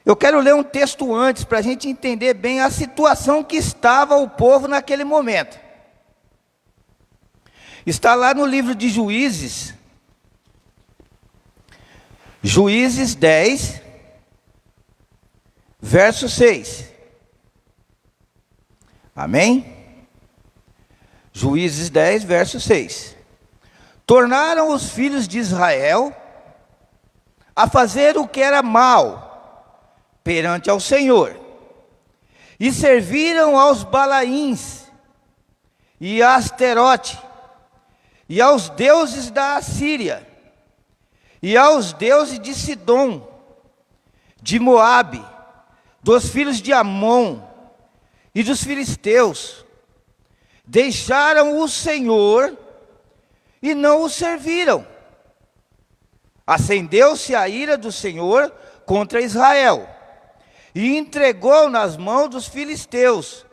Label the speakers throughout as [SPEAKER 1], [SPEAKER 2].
[SPEAKER 1] Eu quero ler um texto antes, para a gente entender bem a situação que estava o povo naquele momento. Está lá no livro de Juízes, Juízes 10, verso 6. Amém? Juízes 10, verso 6. Tornaram os filhos de Israel a fazer o que era mal perante ao Senhor, e serviram aos Balaíns, e a Asterote, e aos deuses da Assíria, e aos deuses de Sidom, de Moabe, dos filhos de Amon, e dos filisteus. Deixaram o Senhor, e não o serviram. Acendeu-se a ira do Senhor contra Israel, e entregou nas mãos dos filisteus,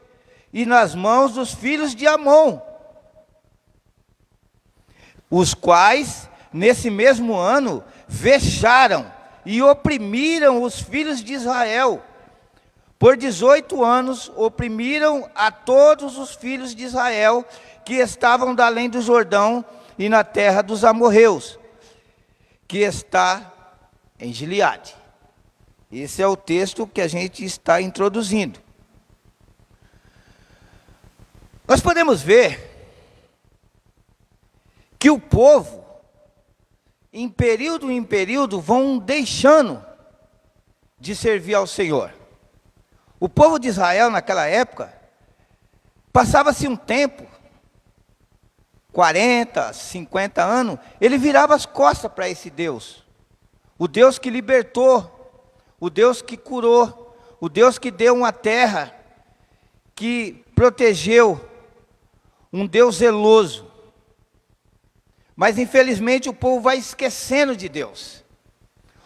[SPEAKER 1] e nas mãos dos filhos de Amon, os quais, nesse mesmo ano, vexaram e oprimiram os filhos de Israel. Por 18 anos, oprimiram a todos os filhos de Israel, que estavam da além do Jordão, e na terra dos amorreus, que está em Gileade. Esse é o texto que a gente está introduzindo. Nós podemos ver que o povo, em período, vão deixando de servir ao Senhor. O povo de Israel, naquela época, passava-se um tempo, 40, 50 anos, ele virava as costas para esse Deus. O Deus que libertou, o Deus que curou, o Deus que deu uma terra, que protegeu, um Deus zeloso. Mas infelizmente o povo vai esquecendo de Deus.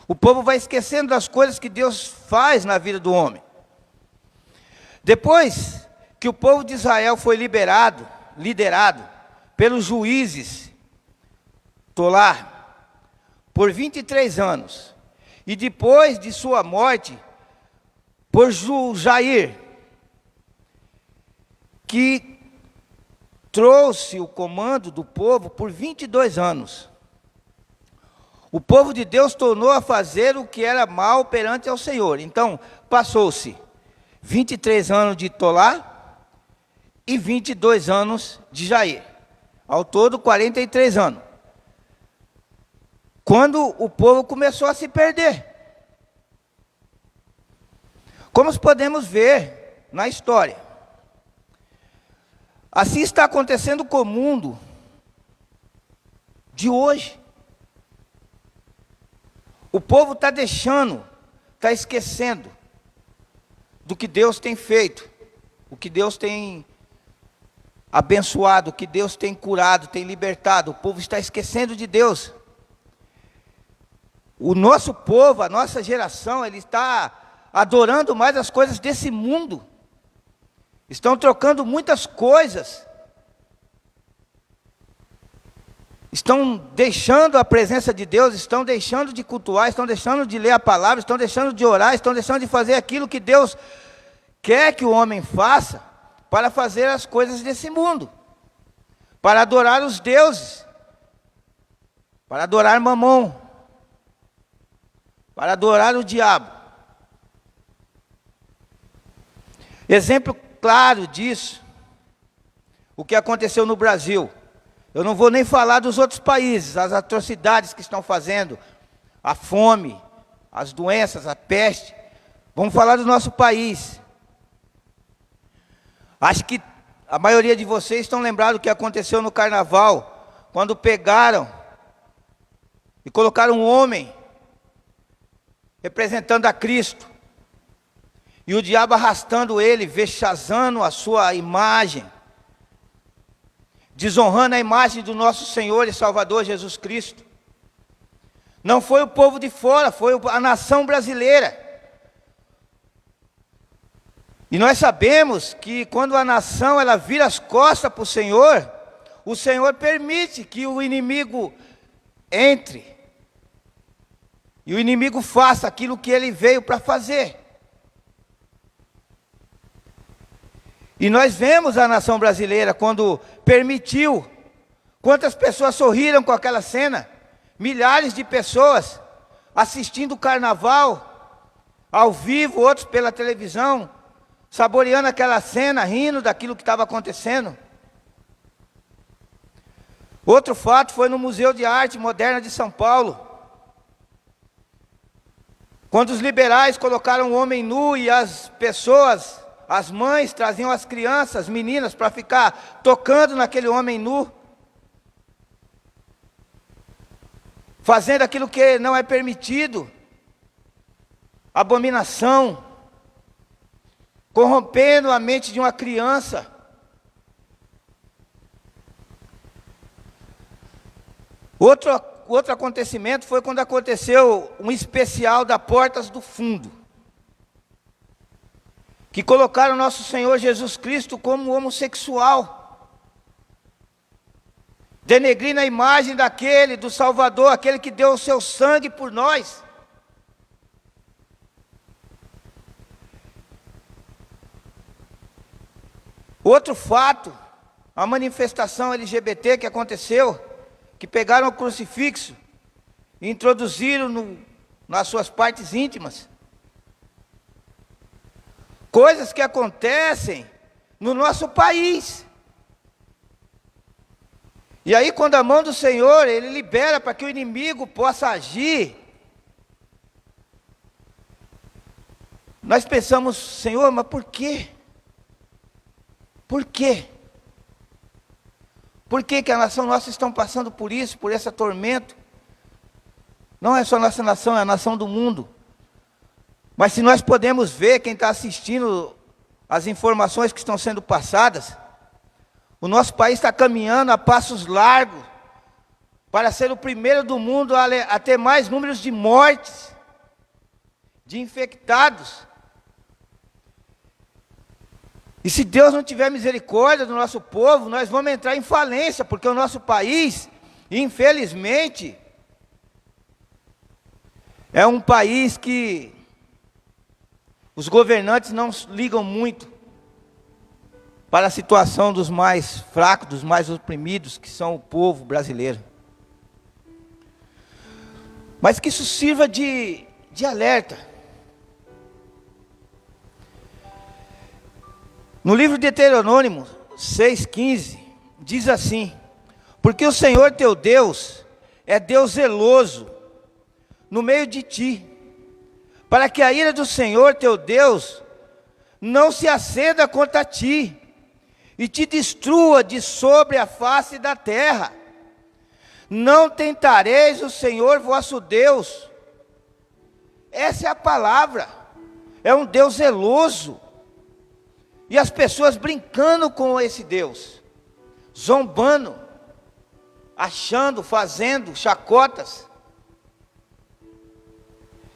[SPEAKER 1] O povo vai esquecendo das coisas que Deus faz na vida do homem. Depois que o povo de Israel foi liderado pelos juízes Tolá, por 23 anos, e depois de sua morte, por Jair, que trouxe o comando do povo por 22 anos. O povo de Deus tornou a fazer o que era mal perante ao Senhor. Então, passou-se 23 anos de Tolá e 22 anos de Jair. Ao todo, 43 anos. Quando o povo começou a se perder. Como podemos ver na história. Assim está acontecendo com o mundo de hoje. O povo está deixando, está esquecendo do que Deus tem feito, o que Deus tem abençoado, o que Deus tem curado, tem libertado. O povo está esquecendo de Deus. O nosso povo, a nossa geração, ele está adorando mais as coisas desse mundo. Estão trocando muitas coisas. Estão deixando a presença de Deus, estão deixando de cultuar, estão deixando de ler a palavra, estão deixando de orar, estão deixando de fazer aquilo que Deus quer que o homem faça, para fazer as coisas desse mundo, para adorar os deuses, para adorar Mamon, para adorar o diabo. Exemplo claro disso, o que aconteceu no Brasil. Eu não vou nem falar dos outros países, as atrocidades que estão fazendo, a fome, as doenças, a peste. Vamos falar do nosso país. Acho que a maioria de vocês estão lembrados do que aconteceu no carnaval, quando pegaram e colocaram um homem representando a Cristo, e o diabo arrastando ele, vexazando a sua imagem, desonrando a imagem do nosso Senhor e Salvador Jesus Cristo. Não foi o povo de fora, foi a nação brasileira. E nós sabemos que quando a nação ela vira as costas para o Senhor permite que o inimigo entre. e o inimigo faça aquilo que ele veio para fazer. E nós vemos a nação brasileira quando permitiu, quantas pessoas sorriram com aquela cena, milhares de pessoas assistindo o carnaval ao vivo, outros pela televisão, saboreando aquela cena, rindo daquilo que estava acontecendo. Outro fato foi no Museu de Arte Moderna de São Paulo, quando os liberais colocaram o homem nu e as pessoas, as mães, traziam as crianças, as meninas, para ficar tocando naquele homem nu, fazendo aquilo que não é permitido, abominação, corrompendo a mente de uma criança. Outro acontecimento foi quando aconteceu um especial da Portas do Fundo, que colocaram nosso Senhor Jesus Cristo como homossexual, denegrindo a imagem daquele, do Salvador, aquele que deu o seu sangue por nós. Outro fato, a manifestação LGBT que aconteceu, que pegaram o crucifixo e introduziram nas suas partes íntimas. Coisas que acontecem no nosso país. E aí, quando a mão do Senhor, Ele libera para que o inimigo possa agir, nós pensamos, Senhor, mas por quê? Por quê? Por que que a nação nossa está passando por isso, por esse tormento? Não é só a nossa nação, é a nação do mundo. Mas se nós podemos ver, quem está assistindo as informações que estão sendo passadas, o nosso país está caminhando a passos largos para ser o primeiro do mundo a ter mais números de mortes, de infectados. E se Deus não tiver misericórdia do nosso povo, nós vamos entrar em falência, porque o nosso país, infelizmente, é um país que os governantes não ligam muito para a situação dos mais fracos, dos mais oprimidos, que são o povo brasileiro. Mas que isso sirva de alerta. No livro de Deuteronômio 6,15, diz assim: porque o Senhor teu Deus é Deus zeloso no meio de ti, para que a ira do Senhor teu Deus não se acenda contra ti, e te destrua de sobre a face da terra. Não tentareis o Senhor vosso Deus. Essa é a palavra. É um Deus zeloso. E as pessoas brincando com esse Deus, zombando, achando, fazendo chacotas.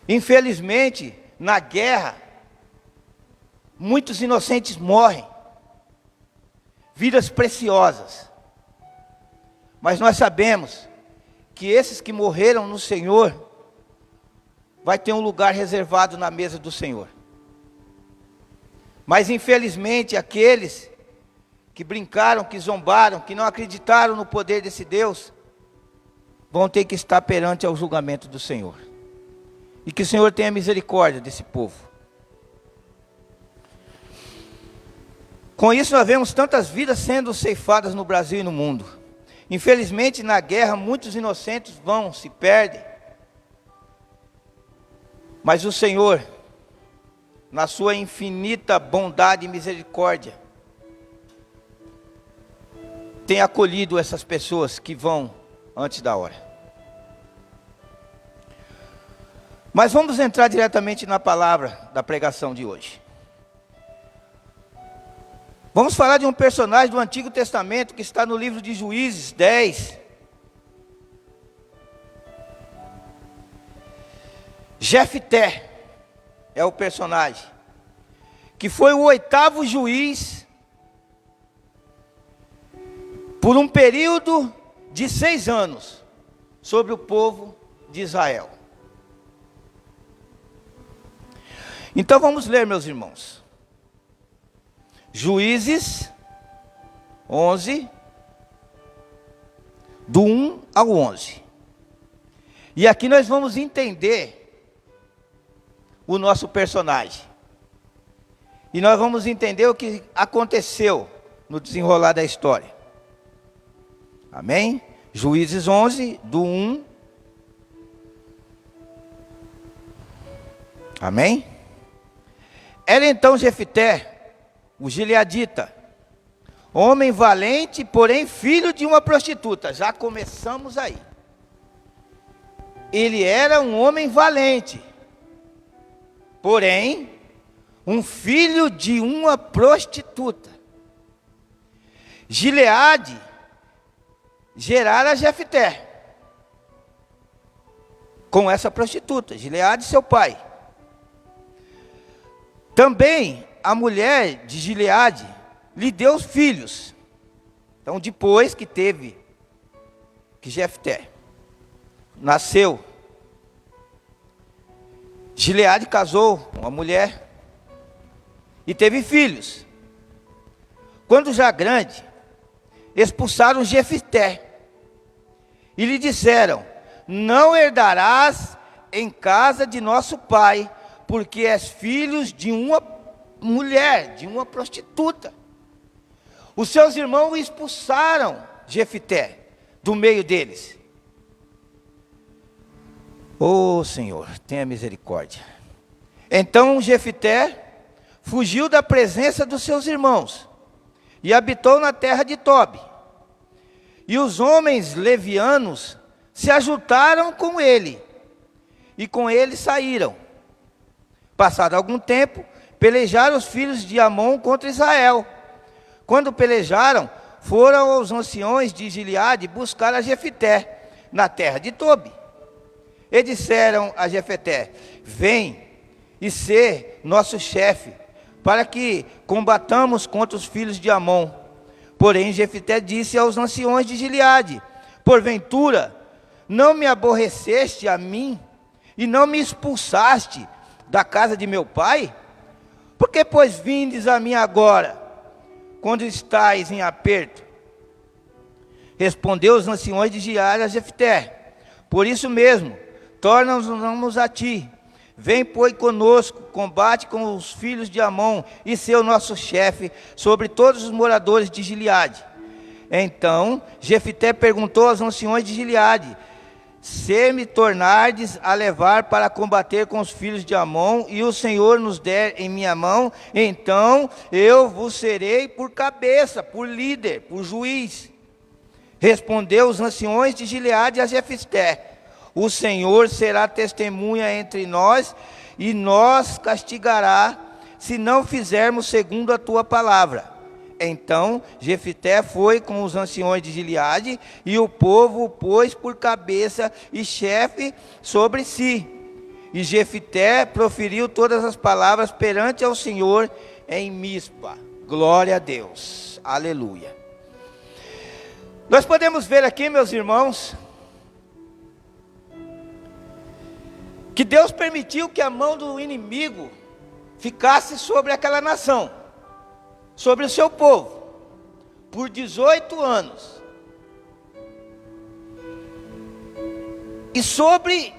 [SPEAKER 1] Infelizmente, na guerra, muitos inocentes morrem, vidas preciosas. Mas nós sabemos que esses que morreram no Senhor, vai ter um lugar reservado na mesa do Senhor. Mas infelizmente aqueles que brincaram, que zombaram, que não acreditaram no poder desse Deus, vão ter que estar perante ao julgamento do Senhor. E que o Senhor tenha misericórdia desse povo. Com isso nós vemos tantas vidas sendo ceifadas no Brasil e no mundo. Infelizmente na guerra muitos inocentes se perdem. Mas o Senhor, na sua infinita bondade e misericórdia, tem acolhido essas pessoas que vão antes da hora. Mas vamos entrar diretamente na palavra da pregação de hoje. Vamos falar de um personagem do Antigo Testamento que está no livro de Juízes 10. Jefté é o personagem, que foi o 8º juiz, por um período de 6 anos, sobre o povo de Israel. Então vamos ler, meus irmãos. Juízes 11, do 1 ao 11. E aqui nós vamos entender o nosso personagem. E nós vamos entender o que aconteceu no desenrolar da história. Amém? Juízes 11, do 1. Amém? Era então Jefté, o gileadita, homem valente, porém filho de uma prostituta. Já começamos aí. Ele era um homem valente, porém um filho de uma prostituta. Gileade gerara Jefté com essa prostituta, Gileade seu pai. Também a mulher de Gileade lhe deu filhos. Então depois que Jefté nasceu, Gileade casou com uma mulher e teve filhos. Quando já grande, expulsaram Jefté e lhe disseram: não herdarás em casa de nosso pai, porque és filho de uma mulher, de uma prostituta. Os seus irmãos expulsaram Jefté do meio deles. Ô Senhor, tenha misericórdia. Então Jefté fugiu da presença dos seus irmãos e habitou na terra de Tobi. E os homens levianos se ajuntaram com ele, e com ele saíram. Passado algum tempo, pelejaram os filhos de Amon contra Israel. Quando pelejaram, foram aos anciões de Gileade buscar a Jefté na terra de Tobi. E disseram a Jefté: vem e sê nosso chefe, para que combatamos contra os filhos de Amon. Porém Jefté disse aos anciões de Gileade: porventura não me aborreceste a mim e não me expulsaste da casa de meu pai? Por que, pois, vindes a mim agora, quando estáis em aperto? Respondeu os anciões de Gileade a Jefté: por isso mesmo, tornamos a ti. Vem, pois, conosco, combate com os filhos de Amon, e ser o nosso chefe sobre todos os moradores de Gileade. Então Jefté perguntou aos anciões de Gileade: se me tornardes a levar para combater com os filhos de Amon, e o Senhor nos der em minha mão, então eu vos serei por cabeça, por líder, por juiz. Respondeu os anciões de Gileade a Jefté: o Senhor será testemunha entre nós, e nos castigará, se não fizermos segundo a tua palavra. Então Jefté foi com os anciões de Gileade, e o povo o pôs por cabeça e chefe sobre si. E Jefté proferiu todas as palavras perante ao Senhor em Mispa. Glória a Deus, aleluia. Nós podemos ver aqui, meus irmãos, que Deus permitiu que a mão do inimigo ficasse sobre aquela nação, sobre o seu povo, por 18 anos. E sobre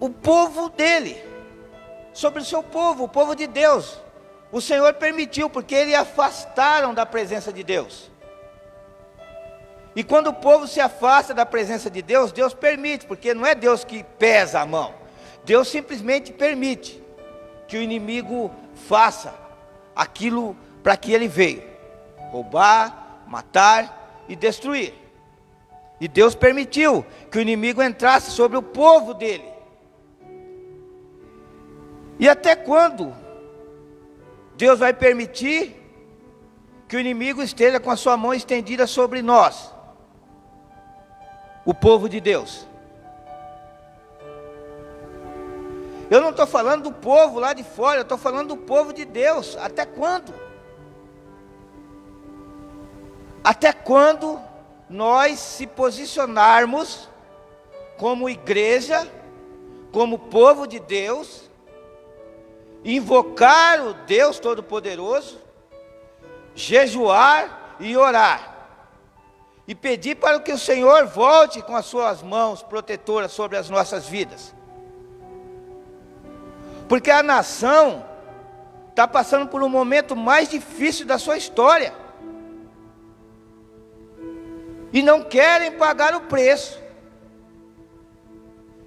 [SPEAKER 1] o povo dele, sobre o seu povo, o povo de Deus. O Senhor permitiu, porque eles afastaram da presença de Deus. E quando o povo se afasta da presença de Deus, Deus permite, porque não é Deus que pesa a mão. Deus simplesmente permite que o inimigo faça aquilo para que ele veio: roubar, matar e destruir. E Deus permitiu que o inimigo entrasse sobre o povo dele. E até quando Deus vai permitir que o inimigo esteja com a sua mão estendida sobre nós, o povo de Deus? Eu não estou falando do povo lá de fora, eu estou falando do povo de Deus. Até quando? Até quando nós se posicionarmos como igreja, como povo de Deus, invocar o Deus Todo-Poderoso, jejuar e orar. E pedir para que o Senhor volte com as suas mãos protetoras sobre as nossas vidas. Porque a nação está passando por um momento mais difícil da sua história. E não querem pagar o preço.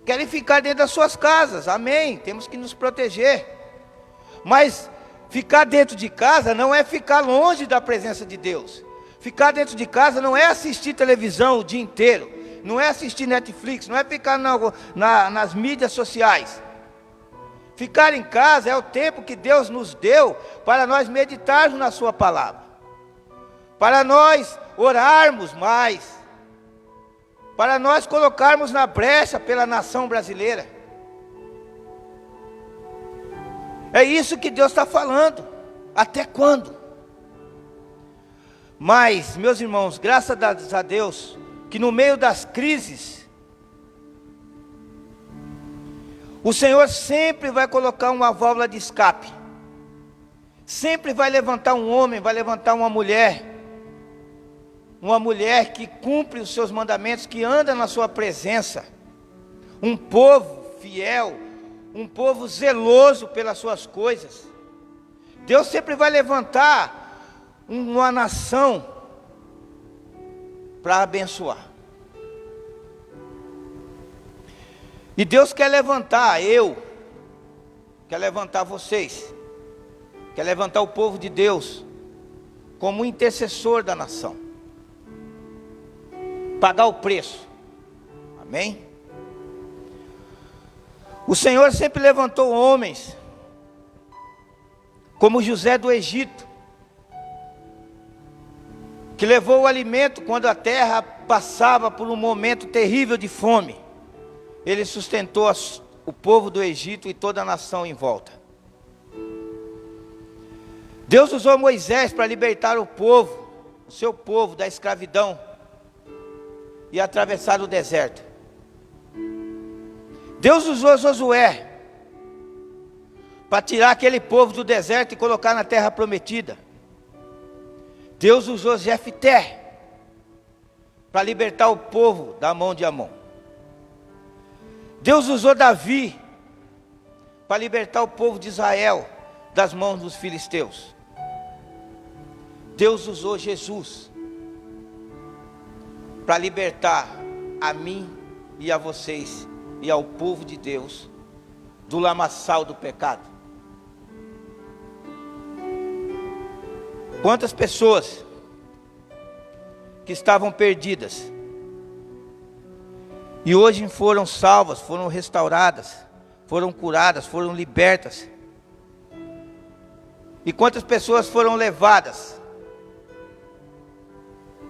[SPEAKER 1] Querem ficar dentro das suas casas. Amém. Temos que nos proteger. Mas ficar dentro de casa não é ficar longe da presença de Deus. Ficar dentro de casa não é assistir televisão o dia inteiro. Não é assistir Netflix. Não é ficar nas mídias sociais. Ficar em casa é o tempo que Deus nos deu para nós meditarmos na sua palavra. Para nós orarmos mais. Para nós colocarmos na brecha pela nação brasileira. É isso que Deus está falando. Até quando? Mas, meus irmãos, graças a Deus, que no meio das crises, o Senhor sempre vai colocar uma válvula de escape. Sempre vai levantar um homem, vai levantar uma mulher que cumpre os seus mandamentos, que anda na sua presença. Um povo fiel, um povo zeloso pelas suas coisas. Deus sempre vai levantar uma nação para abençoar. E Deus quer levantar quer levantar vocês, quer levantar o povo de Deus como intercessor da nação. Pagar o preço. Amém? O Senhor sempre levantou homens como José do Egito, que levou o alimento quando a terra passava por um momento terrível de fome. Ele sustentou o povo do Egito e toda a nação em volta. Deus usou Moisés para libertar o seu povo da escravidão e atravessar o deserto. Deus usou Josué para tirar aquele povo do deserto e colocar na terra prometida. Deus usou Jefté para libertar o povo da mão de Amon. Deus usou Davi para libertar o povo de Israel das mãos dos filisteus. Deus usou Jesus para libertar a mim e a vocês e ao povo de Deus do lamaçal do pecado. Quantas pessoas que estavam perdidas e hoje foram salvas, foram restauradas, foram curadas, foram libertas. E quantas pessoas foram levadas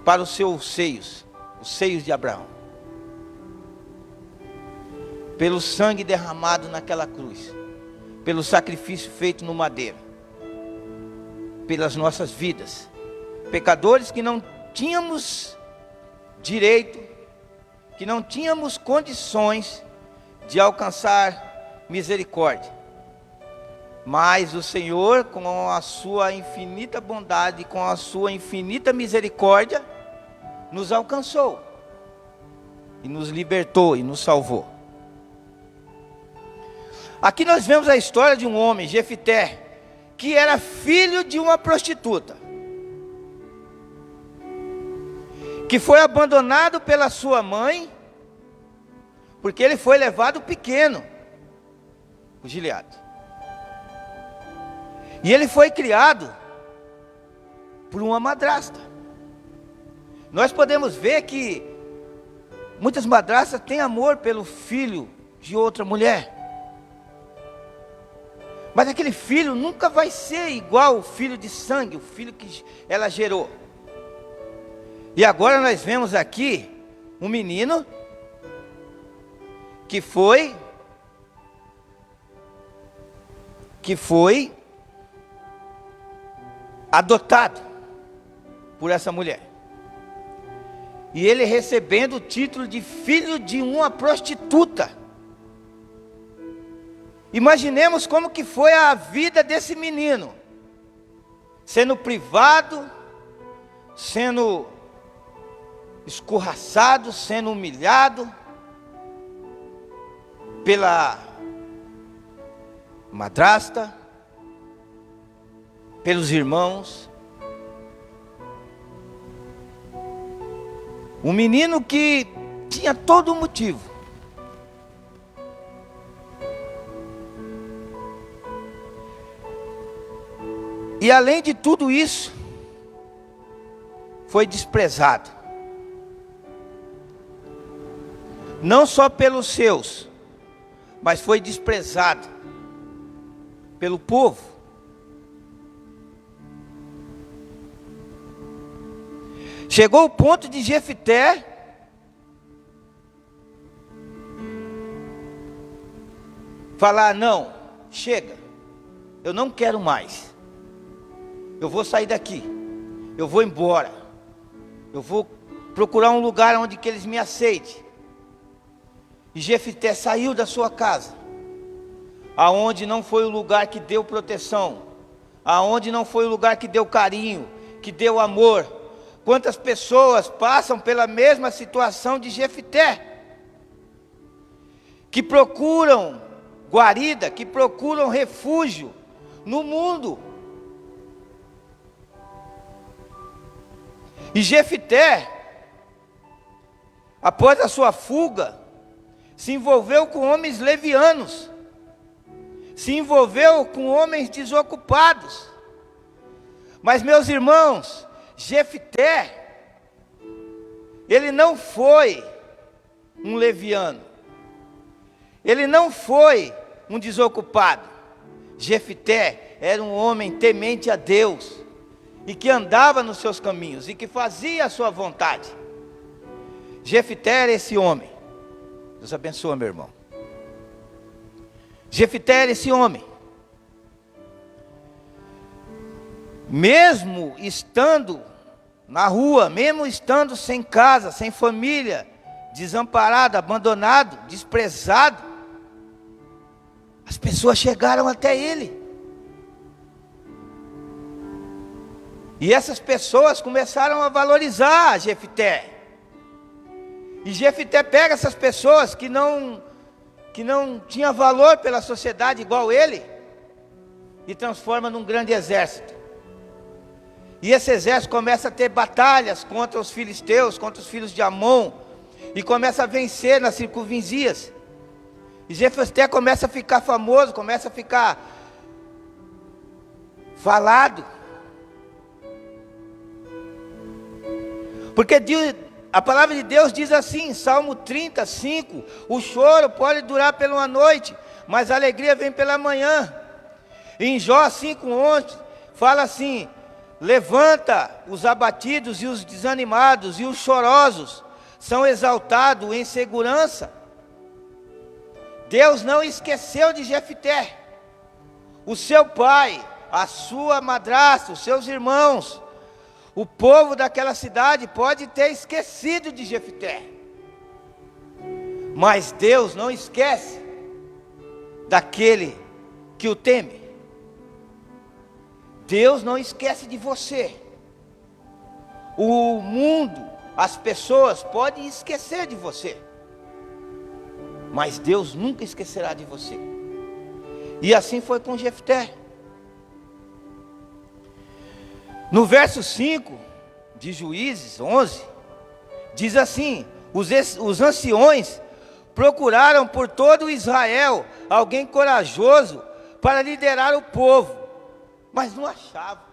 [SPEAKER 1] para os seus seios, os seios de Abraão, pelo sangue derramado naquela cruz, pelo sacrifício feito no madeiro, pelas nossas vidas, pecadores que não tínhamos direito, que não tínhamos condições de alcançar misericórdia. Mas o Senhor, com a sua infinita bondade, com a sua infinita misericórdia, nos alcançou, e nos libertou, e nos salvou. Aqui nós vemos a história de um homem, Jefté, que era filho de uma prostituta, que foi abandonado pela sua mãe, porque ele foi levado pequeno, o Gileade. E ele foi criado por uma madrasta. Nós podemos ver que muitas madrastas têm amor pelo filho de outra mulher. Mas aquele filho nunca vai ser igual o filho de sangue, o filho que ela gerou. E agora nós vemos aqui um menino que foi adotado por essa mulher. E ele recebendo o título de filho de uma prostituta. Imaginemos como que foi a vida desse menino, sendo privado, sendo escorraçado, sendo humilhado pela madrasta, pelos irmãos. Um menino que tinha todo o motivo. E além de tudo isso, foi desprezado. Não só pelos seus, mas foi desprezado pelo povo. Chegou o ponto de Jefté falar: não, chega, eu não quero mais, eu vou sair daqui, eu vou embora, eu vou procurar um lugar onde que eles me aceitem. E Jefté saiu da sua casa, aonde não foi o lugar que deu proteção, aonde não foi o lugar que deu carinho, que deu amor. Quantas pessoas passam pela mesma situação de Jefté, que procuram guarida, que procuram refúgio no mundo. E Jefté, após a sua fuga, se envolveu com homens levianos, se envolveu com homens desocupados. Mas, meus irmãos, Jefté, ele não foi um leviano, ele não foi um desocupado. Jefté era um homem temente a Deus, e que andava nos seus caminhos, e que fazia a sua vontade. Jefté era esse homem. Deus abençoe, meu irmão. Jefté era esse homem. Mesmo estando na rua, mesmo estando sem casa, sem família, desamparado, abandonado, desprezado, as pessoas chegaram até ele. E essas pessoas começaram a valorizar Jefté. E Jefté pega essas pessoas que não tinham valor pela sociedade igual ele, e transforma num grande exército. E esse exército começa a ter batalhas contra os filisteus, contra os filhos de Amon, e começa a vencer nas circunvizinhas. E Jefté começa a ficar famoso, começa a ficar falado. Porque a palavra de Deus diz assim, Salmo 35, o choro pode durar pela uma noite, mas a alegria vem pela manhã. Em Jó 5:11, fala assim: levanta os abatidos e os desanimados, e os chorosos são exaltados em segurança. Deus não esqueceu de Jefté. O seu pai, a sua madrasta, os seus irmãos, o povo daquela cidade pode ter esquecido de Jefté, mas Deus não esquece daquele que o teme. Deus não esquece de você. O mundo, as pessoas podem esquecer de você, mas Deus nunca esquecerá de você. E assim foi com Jefté. No verso 5 de Juízes 11, diz assim: os anciões procuraram por todo Israel alguém corajoso para liderar o povo, mas não achavam.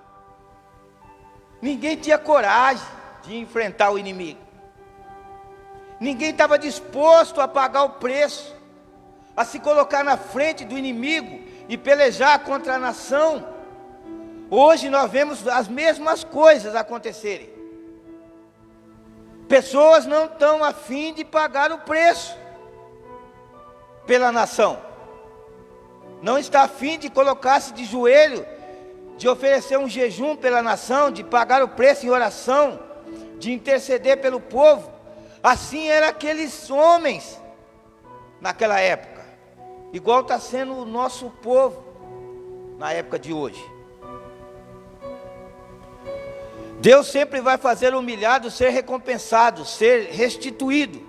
[SPEAKER 1] Ninguém tinha coragem de enfrentar o inimigo. Ninguém estava disposto a pagar o preço, a se colocar na frente do inimigo e pelejar contra a nação. Hoje nós vemos as mesmas coisas acontecerem. Pessoas não estão a fim de pagar o preço pela nação. Não está a fim de colocar-se de joelho, de oferecer um jejum pela nação, de pagar o preço em oração, de interceder pelo povo. Assim eram aqueles homens naquela época. igual está sendo o nosso povo na época de hoje. Deus sempre vai fazer o humilhado ser recompensado, ser restituído.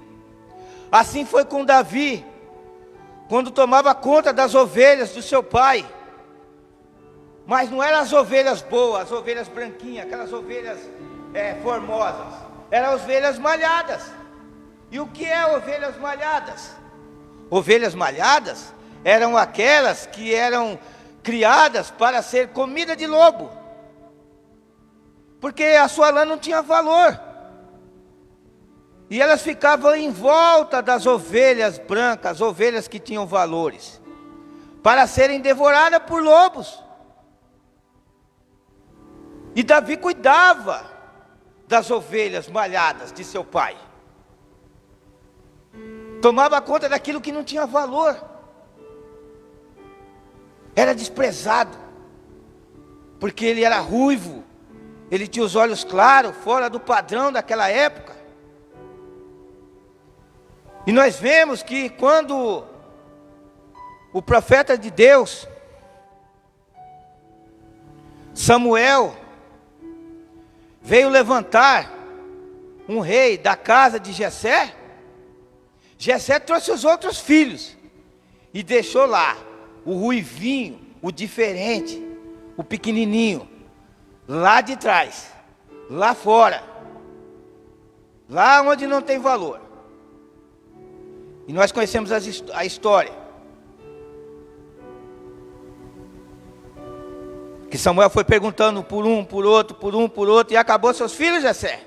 [SPEAKER 1] Assim foi com Davi, quando tomava conta das ovelhas do seu pai. Mas não eram as ovelhas boas, as ovelhas branquinhas, aquelas ovelhas formosas. Eram as ovelhas malhadas. E o que é ovelhas malhadas? Ovelhas malhadas eram aquelas que eram criadas para ser comida de lobo. Porque a sua lã não tinha valor. E elas ficavam em volta das ovelhas brancas, ovelhas que tinham valores, para serem devoradas por lobos. E Davi cuidava das ovelhas malhadas de seu pai. Tomava conta daquilo que não tinha valor. Era desprezado, porque ele era ruivo. Ele tinha os olhos claros, fora do padrão daquela época. E nós vemos que quando o profeta de Deus, Samuel, veio levantar um rei da casa de Jessé, Jessé trouxe os outros filhos e deixou lá o ruivinho, o diferente, o pequenininho, lá de trás, lá fora, lá onde não tem valor. E nós conhecemos a história. Que Samuel foi perguntando por um, por outro, e acabou seus filhos, Jessé.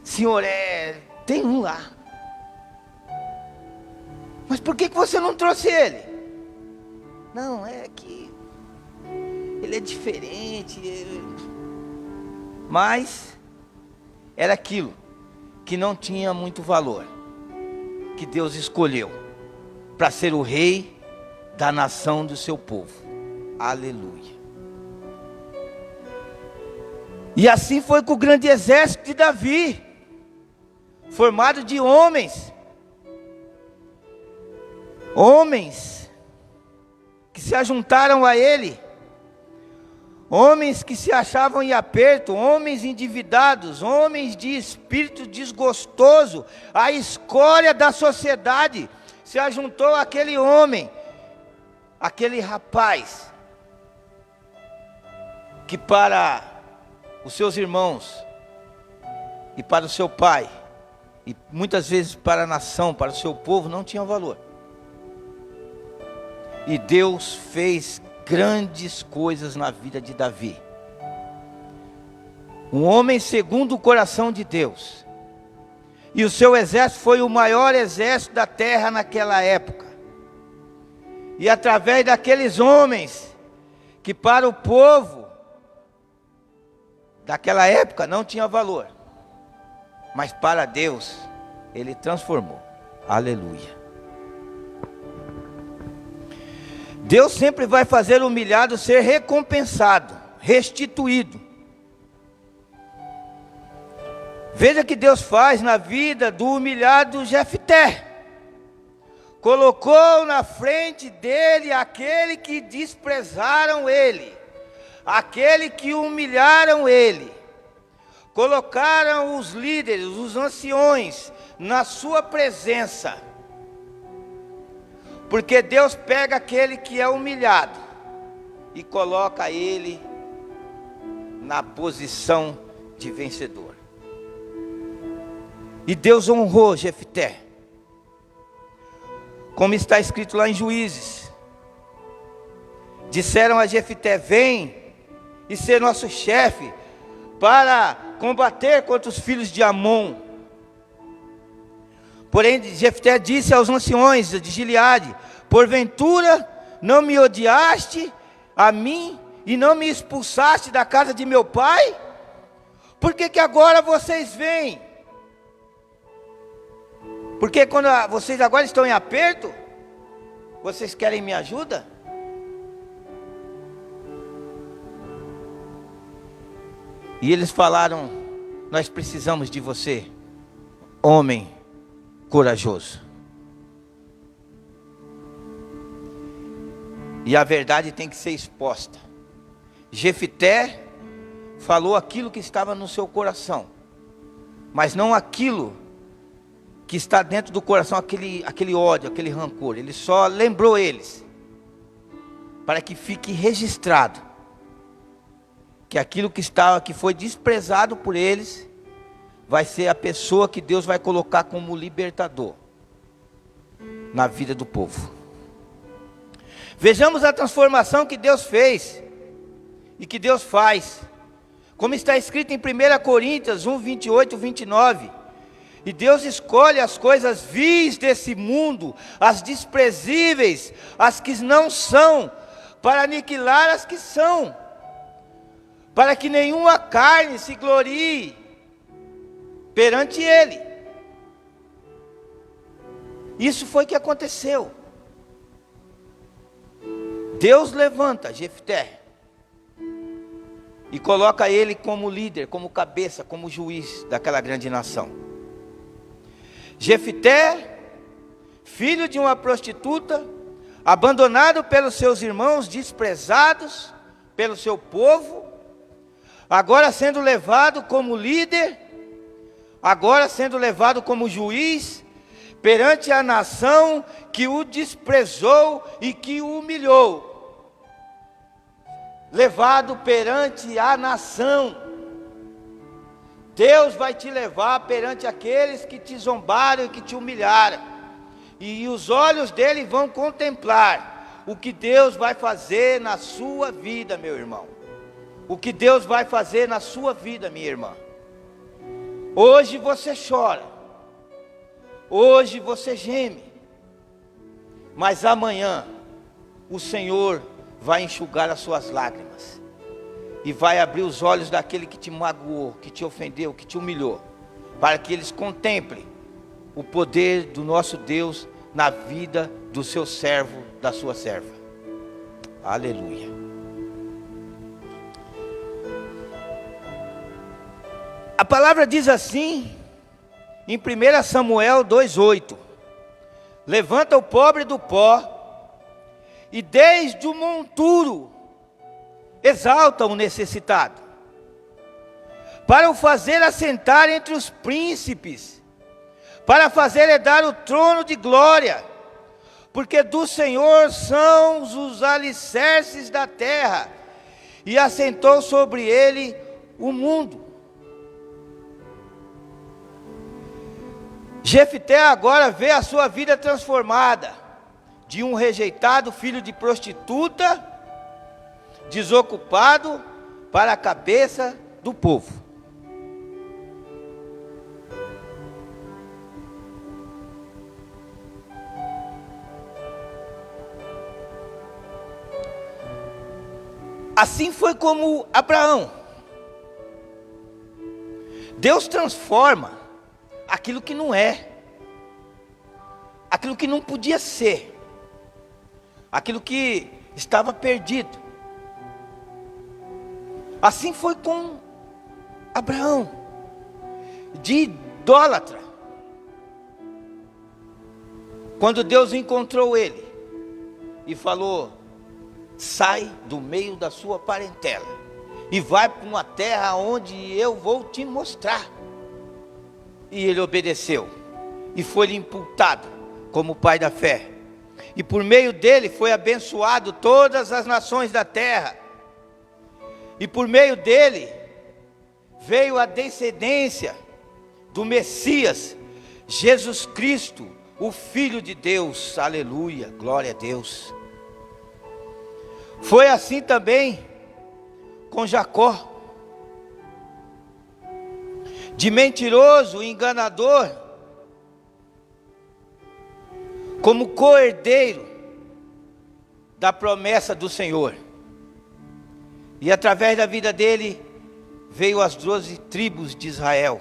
[SPEAKER 1] Senhor, tem um lá. Mas por que você não trouxe ele? Não, é que ele é diferente. Mas era aquilo que não tinha muito valor, que Deus escolheu para ser o rei da nação do seu povo. Aleluia. E assim foi com o grande exército de Davi, formado de homens que se ajuntaram a ele, homens que se achavam em aperto, homens endividados, homens de espírito desgostoso, a escória da sociedade. Se ajuntou aquele homem, aquele rapaz, que para os seus irmãos, e para o seu pai, e muitas vezes para a nação, para o seu povo, não tinha valor. E Deus fez grandes coisas na vida de Davi. Um homem segundo o coração de Deus. E o seu exército foi o maior exército da terra naquela época. E através daqueles homens, que para o povo daquela época não tinha valor, mas para Deus, Ele transformou. Aleluia. Deus sempre vai fazer o humilhado ser recompensado, restituído. Veja que Deus faz na vida do humilhado Jefté. Colocou na frente dele aquele que desprezaram ele, aquele que humilharam ele. Colocaram os líderes, os anciões, na sua presença. Porque Deus pega aquele que é humilhado e coloca ele na posição de vencedor. E Deus honrou Jefté, como está escrito lá em Juízes. Disseram a Jefté: vem e ser nosso chefe para combater contra os filhos de Amon. Porém Jefté disse aos anciões de Gileade: porventura não me odiaste a mim e não me expulsaste da casa de meu pai? Por que agora vocês vêm? Porque quando vocês agora estão em aperto, vocês querem minha ajuda? E eles falaram: nós precisamos de você. homem corajoso. E a verdade tem que ser exposta. Jefté falou aquilo que estava no seu coração, mas não aquilo que está dentro do coração, aquele ódio, aquele rancor. Ele só lembrou eles, para que fique registrado que aquilo que foi desprezado por eles, vai ser a pessoa que Deus vai colocar como libertador na vida do povo. Vejamos a transformação que Deus fez e que Deus faz, como está escrito em 1 Coríntios 1, 28, 29. E Deus escolhe as coisas vis desse mundo, as desprezíveis, as que não são, para aniquilar as que são, para que nenhuma carne se glorie perante Ele. Isso foi que aconteceu. Deus levanta Jefté e coloca ele como líder, como cabeça, como juiz daquela grande nação. Jefté, filho de uma prostituta, abandonado pelos seus irmãos, desprezados pelo seu povo, agora sendo levado como líder, agora sendo levado como juiz perante a nação que o desprezou e que o humilhou. Levado perante a nação. Deus vai te levar perante aqueles que te zombaram e que te humilharam. E os olhos dele vão contemplar o que Deus vai fazer na sua vida, meu irmão. O que Deus vai fazer na sua vida, minha irmã. Hoje você chora. Hoje você geme. Mas amanhã o Senhor vai enxugar as suas lágrimas. E vai abrir os olhos daquele que te magoou, que te ofendeu, que te humilhou. Para que eles contemplem o poder do nosso Deus na vida do seu servo, da sua serva. Aleluia. A palavra diz assim, em 1 Samuel 2,8: levanta o pobre do pó, e desde o monturo exalta o necessitado, para o fazer assentar entre os príncipes, para fazer herdar o trono de glória, porque do Senhor são os alicerces da terra, e assentou sobre ele o mundo. Jefté agora vê a sua vida transformada, de um rejeitado filho de prostituta, desocupado, para a cabeça do povo. Assim foi como Abraão. Deus transforma aquilo que não é, aquilo que não podia ser, aquilo que estava perdido. Assim foi com Abraão, de idólatra. Quando Deus encontrou ele e falou: sai do meio da sua parentela e vai para uma terra onde eu vou te mostrar. E ele obedeceu e foi-lhe imputado como pai da fé. E por meio dele foi abençoado todas as nações da terra. E por meio dele veio a descendência do Messias, Jesus Cristo, o Filho de Deus. Aleluia, glória a Deus. Foi assim também com Jacó. De mentiroso e enganador, como co-herdeiro da promessa do Senhor. E através da vida dele, veio as 12 tribos de Israel,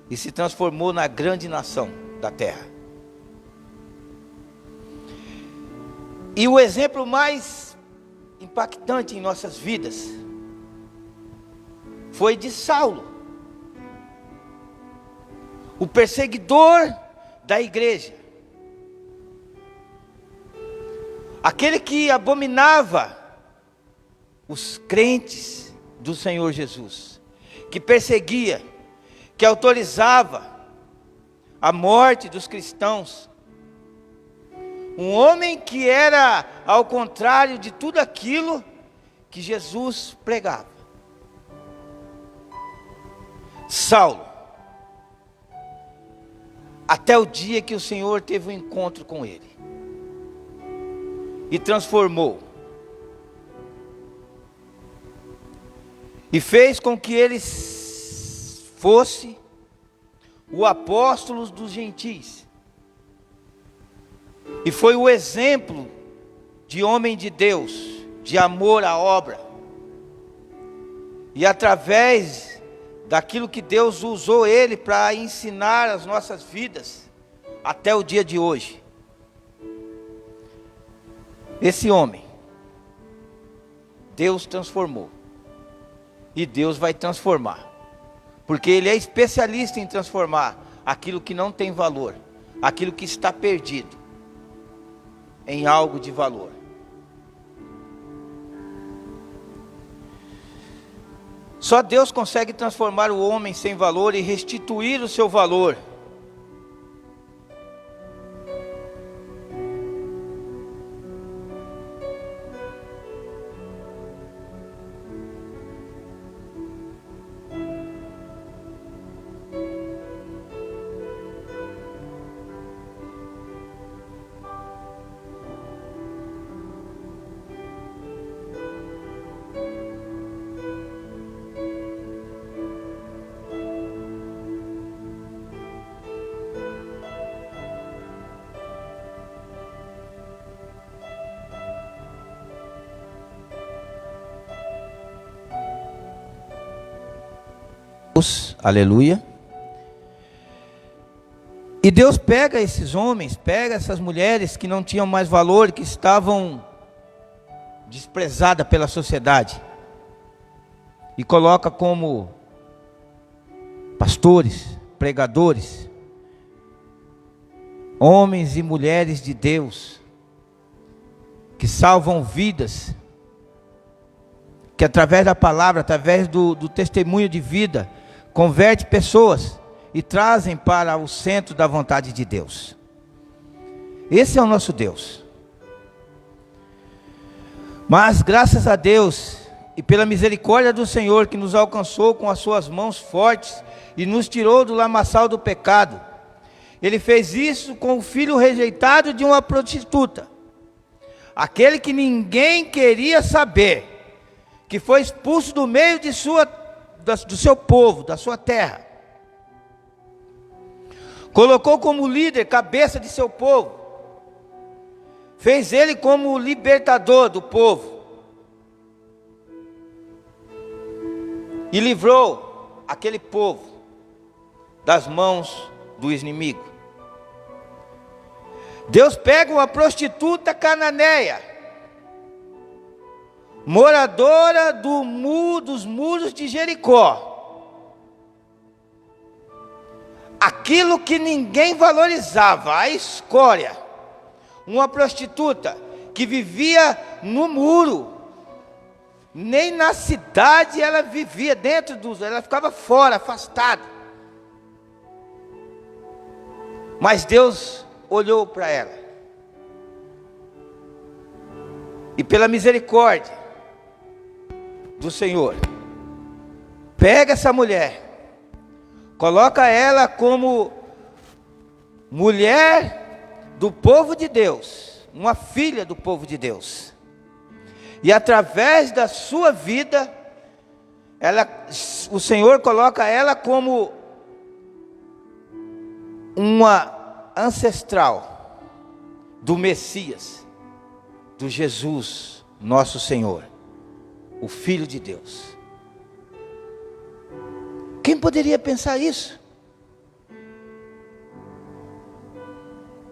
[SPEAKER 1] e se transformou na grande nação da terra. E o exemplo mais impactante em nossas vidas foi de Saulo. o perseguidor da igreja, aquele que abominava os crentes do Senhor Jesus, que perseguia, que autorizava a morte dos cristãos. Um homem que era ao contrário de tudo aquilo que Jesus pregava. Saulo, até o dia que o Senhor teve um encontro com ele e transformou, e fez com que ele fosse o apóstolo dos gentios, e foi o exemplo de homem de Deus, de amor à obra, e através daquilo que Deus usou ele para ensinar as nossas vidas, até o dia de hoje. Esse homem, Deus transformou, e Deus vai transformar, porque Ele é especialista em transformar aquilo que não tem valor, aquilo que está perdido, em algo de valor. Só Deus consegue transformar o homem sem valor e restituir o seu valor. Aleluia. E Deus pega esses homens, pega essas mulheres que não tinham mais valor, que estavam desprezadas pela sociedade, e coloca como pastores, pregadores, homens e mulheres de Deus, que salvam vidas, que através da palavra, através do testemunho de vida, converte pessoas e trazem para o centro da vontade de Deus. Esse é o nosso Deus. Mas graças a Deus e pela misericórdia do Senhor, que nos alcançou com as suas mãos fortes e nos tirou do lamaçal do pecado, Ele fez isso com o filho rejeitado de uma prostituta, aquele que ninguém queria saber, que foi expulso do meio de do seu povo, da sua terra. Colocou como líder, cabeça de seu povo. Fez ele como libertador do povo. E livrou aquele povo das mãos do inimigo. Deus pega uma prostituta cananeia, moradora dos muros de Jericó. Aquilo que ninguém valorizava, a escória. Uma prostituta que vivia no muro. Nem na cidade ela vivia ela ficava fora, afastada. Mas Deus olhou para ela. E pela misericórdia do Senhor, pega essa mulher, coloca ela como mulher do povo de Deus, uma filha do povo de Deus, e através da sua vida, o Senhor coloca ela como uma ancestral do Messias, do Jesus, nosso Senhor, o Filho de Deus. Quem poderia pensar isso?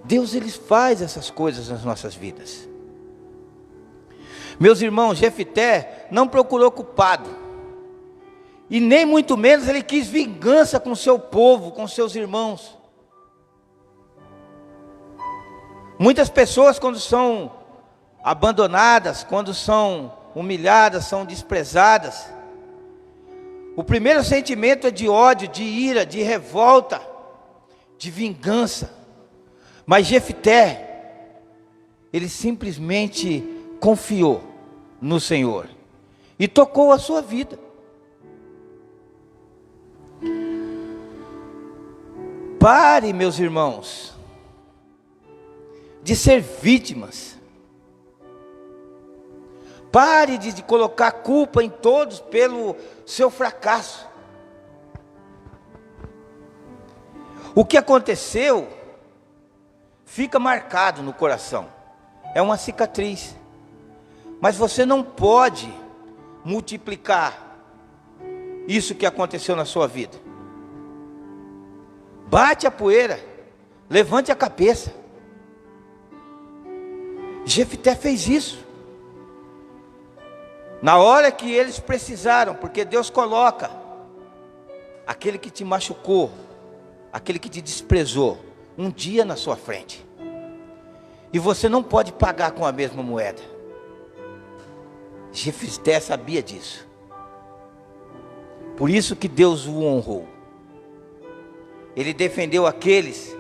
[SPEAKER 1] Deus, Ele faz essas coisas nas nossas vidas. Meus irmãos, Jefté não procurou culpado. E nem muito menos ele quis vingança com seu povo, com seus irmãos. Muitas pessoas, quando são abandonadas, quando são humilhadas, são desprezadas, o primeiro sentimento é de ódio, de ira, de revolta, de vingança. Mas Jefté, ele simplesmente confiou no Senhor e tocou a sua vida. Pare, meus irmãos, de ser vítimas. Pare de colocar culpa em todos pelo seu fracasso. O que aconteceu fica marcado no coração. É uma cicatriz. Mas você não pode multiplicar isso que aconteceu na sua vida. Bate a poeira, levante a cabeça. Jefté fez isso. Na hora que eles precisaram, porque Deus coloca aquele que te machucou, aquele que te desprezou, um dia na sua frente. E você não pode pagar com a mesma moeda. Jefté sabia disso. Por isso que Deus o honrou. Ele defendeu aqueles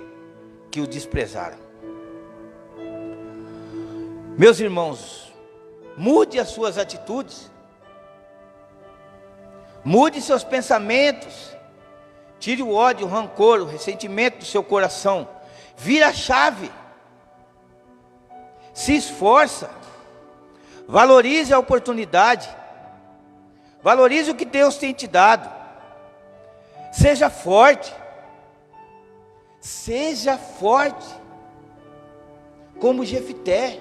[SPEAKER 1] que o desprezaram. Meus irmãos, mude as suas atitudes. Mude seus pensamentos. Tire o ódio, o rancor, o ressentimento do seu coração. Vira a chave. Se esforça. Valorize a oportunidade. Valorize o que Deus tem te dado. Seja forte. Seja forte. Como Jefté.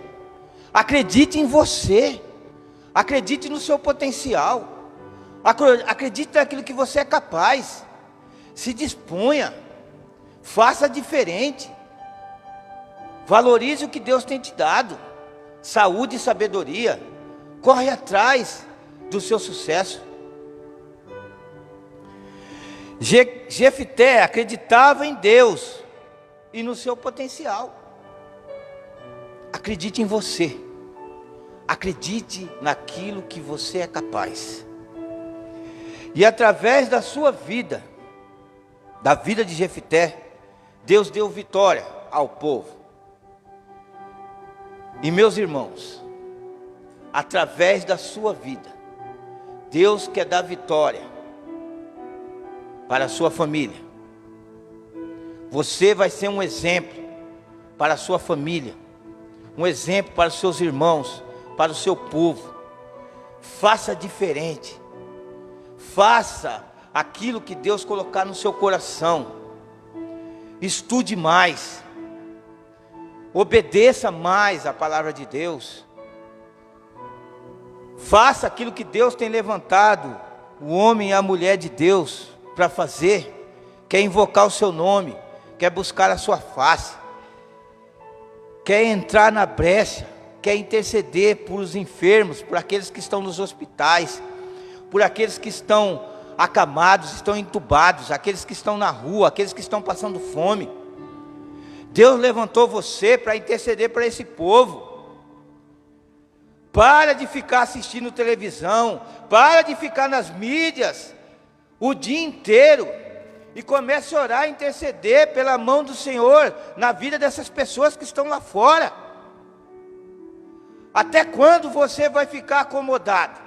[SPEAKER 1] Acredite em você. Acredite no seu potencial. Acredite naquilo que você é capaz. Se disponha. Faça diferente. Valorize o que Deus tem te dado. Saúde e sabedoria. Corre atrás do seu sucesso. Jefté acreditava em Deus e no seu potencial. Acredite em você. Acredite naquilo que você é capaz. E através da sua vida, da vida de Jefté, Deus deu vitória ao povo. E meus irmãos, através da sua vida, Deus quer dar vitória para a sua família. Você vai ser um exemplo para a sua família, um exemplo para os seus irmãos, para o seu povo. Faça diferente. Faça aquilo que Deus colocar no seu coração. Estude mais. Obedeça mais a palavra de Deus. Faça aquilo que Deus tem levantado o homem e a mulher de Deus para fazer. Quer invocar o seu nome, quer buscar a sua face, quer entrar na brecha, quer interceder por os enfermos, por aqueles que estão nos hospitais, por aqueles que estão acamados, estão entubados, aqueles que estão na rua, aqueles que estão passando fome. Deus levantou você para interceder para esse povo. Para de ficar assistindo televisão, para de ficar nas mídias o dia inteiro e comece a orar e interceder pela mão do Senhor na vida dessas pessoas que estão lá fora. Até quando você vai ficar acomodado?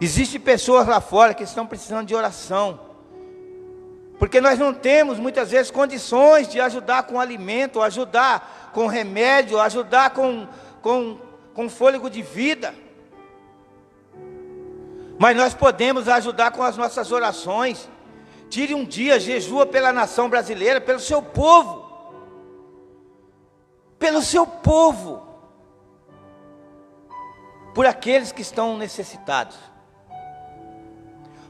[SPEAKER 1] Existem pessoas lá fora que estão precisando de oração, porque nós não temos muitas vezes condições de ajudar com alimento, ajudar com remédio, ajudar com fôlego de vida. Mas nós podemos ajudar com as nossas orações. Tire um dia, jejua pela nação brasileira, pelo seu povo. Pelo seu povo. Por aqueles que estão necessitados.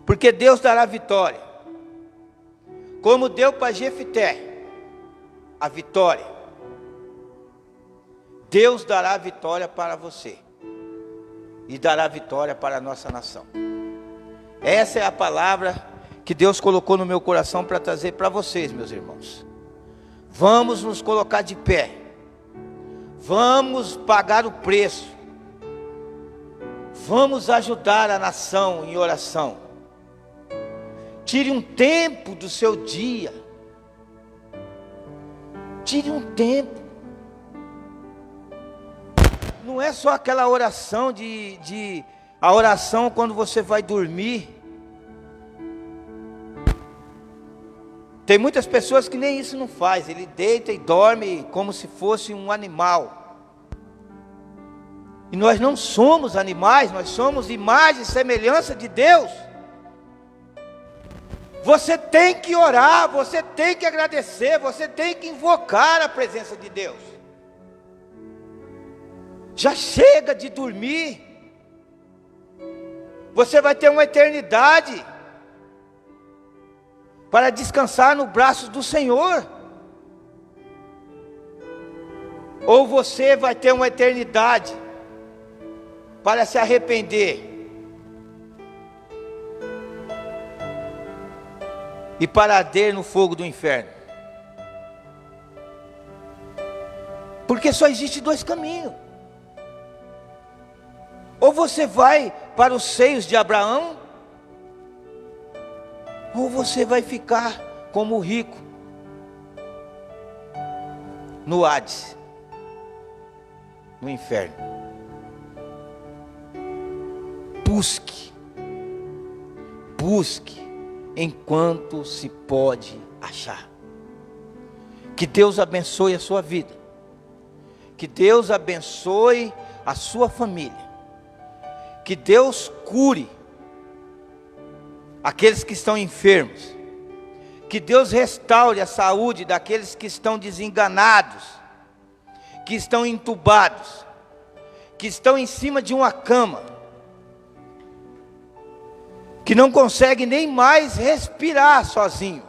[SPEAKER 1] Porque Deus dará vitória. Como deu para Jefté a vitória, Deus dará a vitória para você. e dará vitória para a nossa nação. Essa é a palavra que Deus colocou no meu coração para trazer para vocês, meus irmãos. Vamos nos colocar de pé. Vamos pagar o preço. Vamos ajudar a nação em oração. Tire um tempo do seu dia. Tire um tempo. Não é só aquela oração a oração quando você vai dormir. Tem muitas pessoas que nem isso não faz. Ele deita e dorme como se fosse um animal. E nós não somos animais, nós somos imagem e semelhança de Deus. Você tem que orar, você tem que agradecer, você tem que invocar a presença de Deus. Já chega de dormir. Você vai ter uma eternidade para descansar no braço do Senhor. Ou você vai ter uma eternidade para se arrepender e para arder no fogo do inferno. Porque só existe dois caminhos. Ou você vai para os seios de Abraão, ou você vai ficar como o rico no Hades, no inferno. Busque enquanto se pode achar. Que Deus abençoe a sua vida. Que Deus abençoe a sua família. Que Deus cure aqueles que estão enfermos. Que Deus restaure a saúde daqueles que estão desenganados, que estão entubados, que estão em cima de uma cama, que não conseguem nem mais respirar sozinho.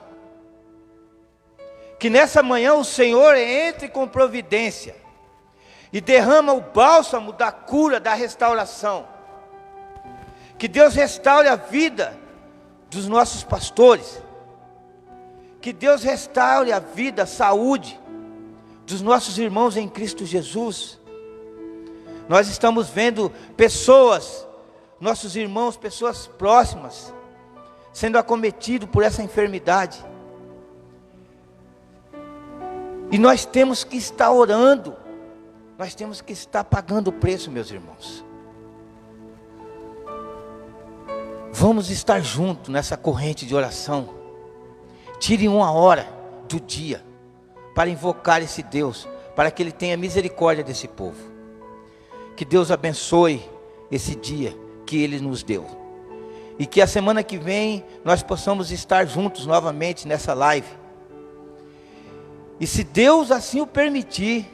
[SPEAKER 1] Que nessa manhã o Senhor entre com providência e derrama o bálsamo da cura, da restauração. Que Deus restaure a vida dos nossos pastores. Que Deus restaure a vida, a saúde dos nossos irmãos em Cristo Jesus. Nós estamos vendo pessoas, nossos irmãos, pessoas próximas, sendo acometidos por essa enfermidade. E nós temos que estar orando. Nós temos que estar pagando o preço, meus irmãos. Vamos estar juntos nessa corrente de oração. Tire uma hora do dia para invocar esse Deus, para que Ele tenha misericórdia desse povo. Que Deus abençoe esse dia que Ele nos deu. E que a semana que vem nós possamos estar juntos novamente nessa live. E se Deus assim o permitir,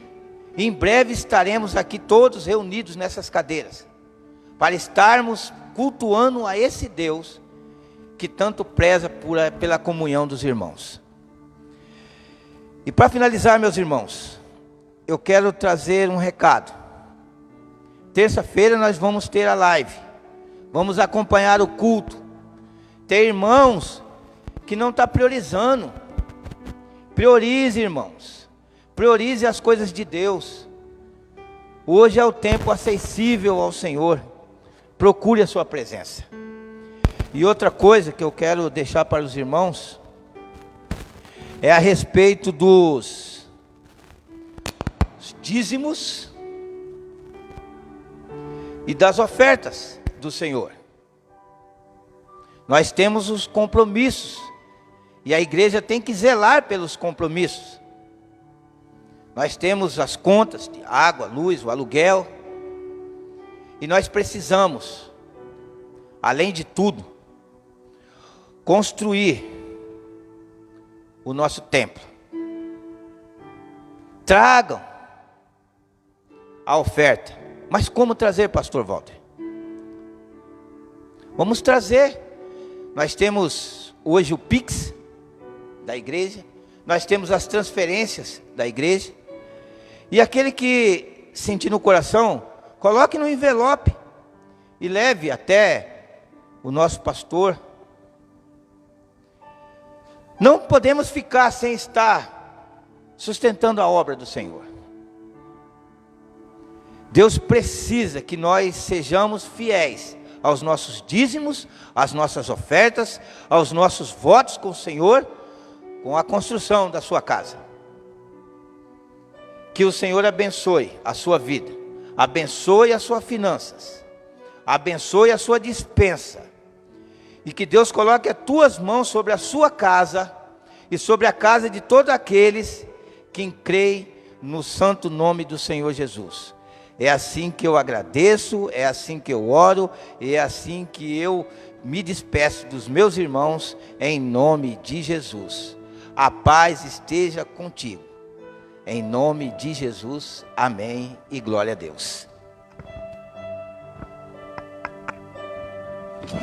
[SPEAKER 1] em breve estaremos aqui todos reunidos nessas cadeiras, para estarmos cultuando a esse Deus que tanto preza pela comunhão dos irmãos. E para finalizar, meus irmãos, eu quero trazer um recado. Terça-feira nós vamos ter a live, vamos acompanhar o culto. Tem irmãos que não estão priorizando. Priorize, irmãos, priorize as coisas de Deus. Hoje é o tempo acessível ao Senhor. Procure a sua presença. E outra coisa que eu quero deixar para os irmãos é a respeito dos dízimos e das ofertas do Senhor. Nós temos os compromissos e a igreja tem que zelar pelos compromissos. Nós temos as contas de água, luz, o aluguel. E nós precisamos, além de tudo, construir o nosso templo. Tragam a oferta. Mas como trazer, pastor Walter? Vamos trazer. Nós temos hoje o Pix da igreja. Nós temos as transferências da igreja. E aquele que sentir no coração, coloque no envelope e leve até o nosso pastor. Não podemos ficar sem estar sustentando a obra do Senhor. Deus precisa que nós sejamos fiéis aos nossos dízimos, às nossas ofertas, aos nossos votos com o Senhor, com a construção da sua casa. Que o Senhor abençoe a sua vida, abençoe as suas finanças, abençoe a sua despensa, e que Deus coloque as tuas mãos sobre a sua casa, e sobre a casa de todos aqueles que creem no santo nome do Senhor Jesus. É assim que eu agradeço, é assim que eu oro, é assim que eu me despeço dos meus irmãos, em nome de Jesus. A paz esteja contigo. Em nome de Jesus, amém e glória a Deus.